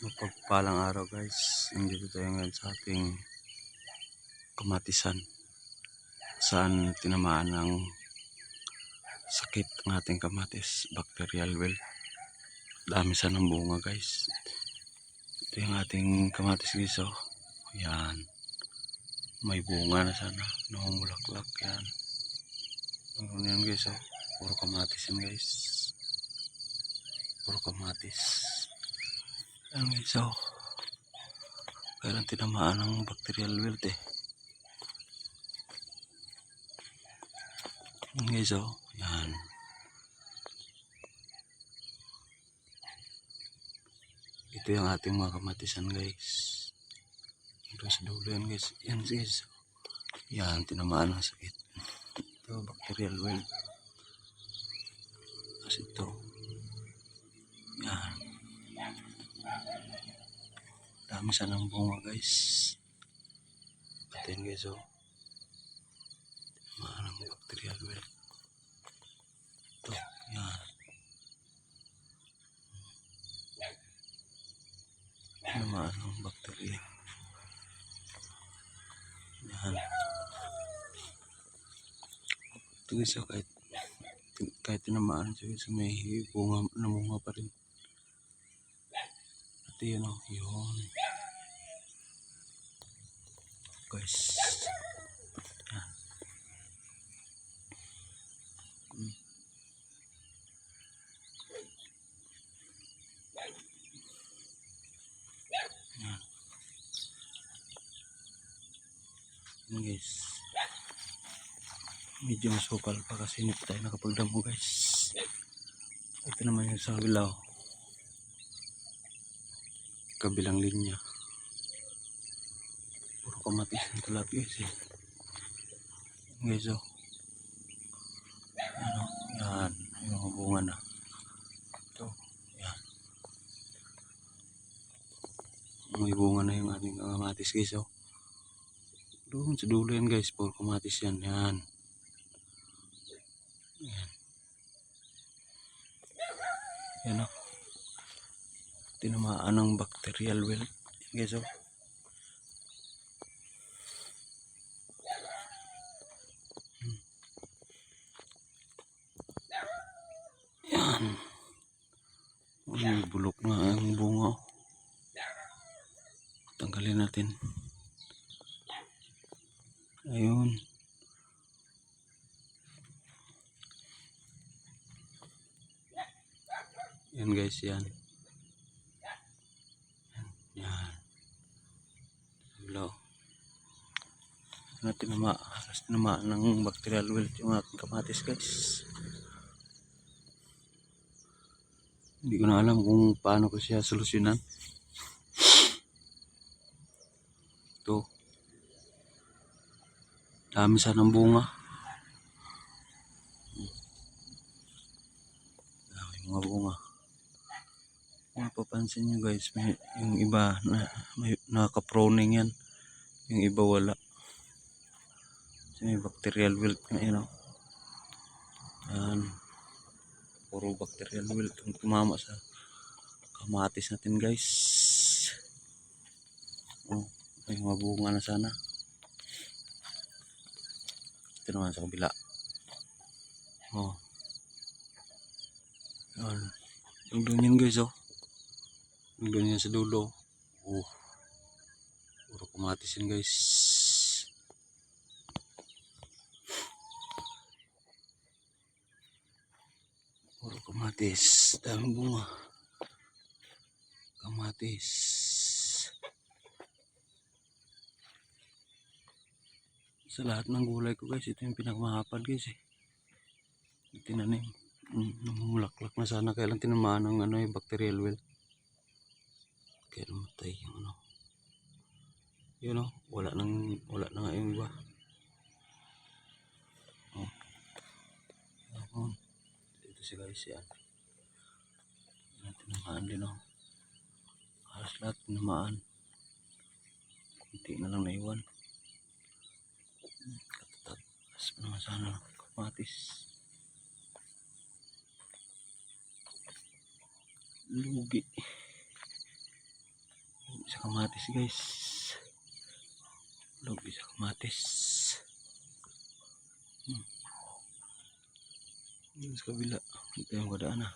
Mapagpalang araw guys, nandito tayo ngayon sa ating kamatisan saan tinamaan ng sakit ng ating kamatis, bacterial wilt. Dami sana ng bunga guys. Ito yung ating kamatis guys, oh. Yan, may bunga na sana, namumulaklak yan. Meron yan guys, oh. Puro kamatis yan guys, puro kamatis yan guys, oh. Kailan tinamaan ng bacterial wilt yan guys, oh. Yan, ito yung ating mga kamatisan guys. Ito sa dulo yan guys. Yan guys, yan, tinamaan ng sakit. Ito bacterial wilt. Kasi ito, yan, dami sanang bunga guys. Atin guys, oh, tinamaan ng bacterial wilt. Ito, yan, tinamaan ng bacteria. Yan, ito guys, oh, kahit tinamaan siya guys, may bunga, namunga pa rin. Ito yun, oh, yun guys. Yan. Yan. Yan guys, medyo masukal pa kasi hindi pa tayo nakapagdamo guys. Ito naman yung sa kabilaw, kabilang linya, puro kamatis ng talapia guys, guys, oh. Ano, yan, yung mga bunga na ito, yan, may bunga na yung ating kamatis guys, oh. Doon sa dulo yan guys, puro kamatis yan, yan, yan, yan, oh. Tinamaan ng bacterial wilt yan guys, oh. Yan, may bulok na ang bunga, oh. Tanggalin natin. Ayun, yan guys, yan, yan, hello. Tinamaan ng bacterial wilt yung aking kamatis guys. Hindi ko na alam kung paano ko siya solusyonan. Ito, dami sanang bunga, dami mga bunga. Kung papansin nyo guys, may, yung iba na may naka-proning yan, yung iba wala. Kasi may bacterial wilt ngayon, oh. Yan, puro bacterial wilt ang tumama sa kamatis natin guys. Oh, may mga bunga na sana. Ito naman sa kabila, oh, yan, yung doon yan guys, oh, yung doon yan sa dulo, oh, puro kamatis yan guys. Puro kamatis, daming bunga, kamatis. Sa lahat ng gulay ko guys, ito yung pinakamahapad guys, tinanim. Namulaklak na sana, kailan tinamaan ng ano, yung bacterial wilt. Kaya namatay yung ano. Yun, oh, wala na nga yung iba. Oh, ito si guys, yan. Yan, tinamaan din, oh. Halos lahat tinamaan. Kunti na lang naiwan. Katatas pa naman sana ng kamatis. Lugi. sa kamatis guys. Lugi sa kamatis. Yun sa kabila. Ito yung kadaan na.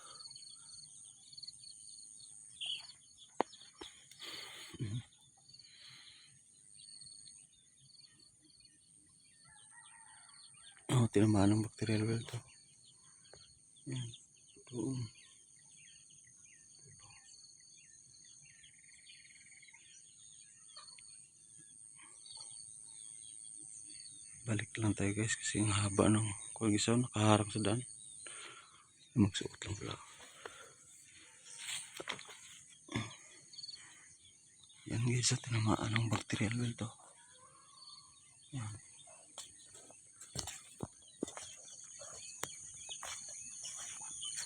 Oh, tinamaan ng bacterial well to. Yan. Doon. Balik lang tayo guys kasi ang haba ng kulisaw nakaharang sa daan. Magsuot lang pala. Yan guys, sa tinamaan ng bacterial well to. Yan.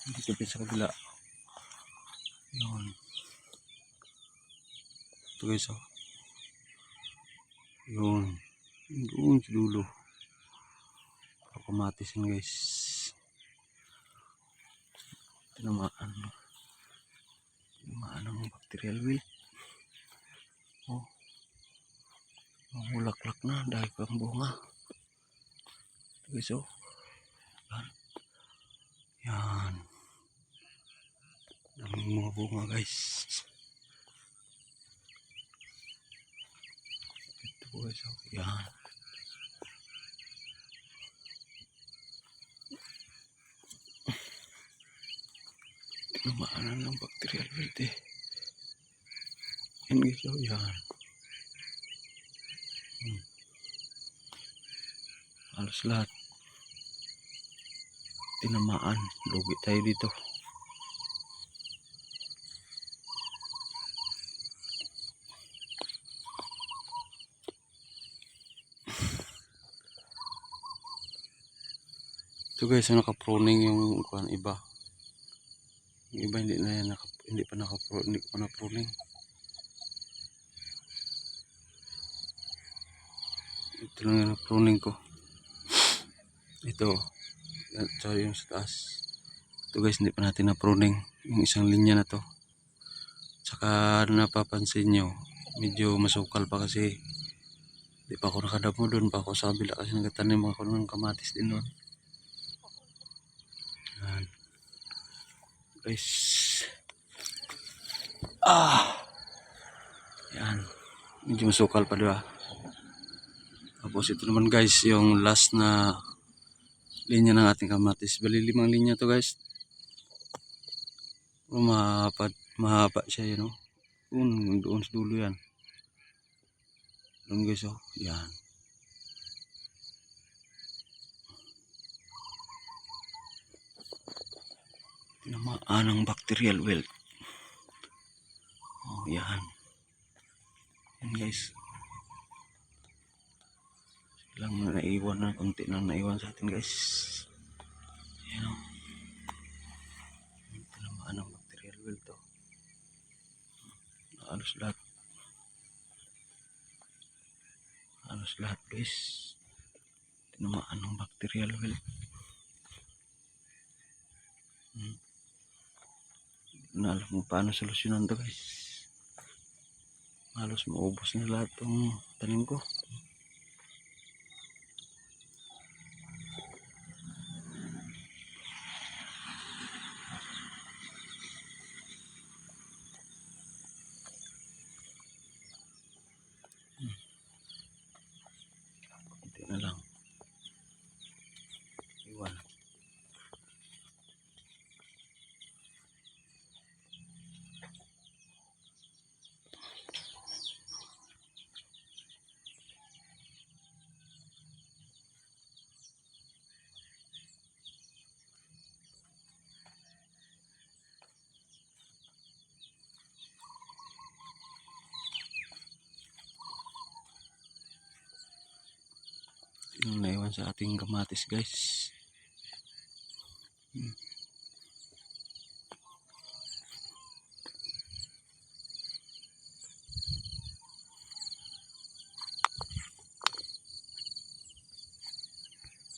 Dito sa kabila. Yan. Ito guys oh. Yun. Doon sa dulo. Kamatis yan guys. Tinamaan ng bacterial well. Oh. Mulaklak na dahil kang bunga. Ito guys oh. Yan. Daming mga bunga guys. Ito guys oh. Yan. Tinamaan ng bacterial well eh. Yan guys oh. Yan. Halos lahat tinamaan. Lugi tayo dito. Ito guys, naka-pruning yung iba. Yung iba hindi na yan hindi pa na-pruning. Ito lang yung pruning ko. Ito. Ito yung sa taas. Ito guys, hindi pa natin na-pruning. Yung isang linya na to. Saka napapansin nyo, medyo masukal pa kasi di pa ako nakadamo doon pa ako sa kabila kasi nagtanim ako ng kamatis din doon. Yan. Guys. Yan. Medyo masukal pa diba? Tapos ito naman guys, yung last na linya ng ating kamatis. Bali 5 linya to guys. Mahaba siya yun oh. Doon sa dulo yan. Doon guys oh. Yan. Tinamaan ng bacterial well. Oh, yan. Yan guys. Lang naiwan na, konti na naiwan sa atin guys. Yan o. Tinamaan ng bacterial well to. Halos lahat. Halos lahat guys. Tinamaan ng bacterial well. Na alam mo paano solusyonan to guys. Halos maubos na lahat tong tanim ko. Ito na lang. Iwan. Yung naiwan sa ating kamatis guys.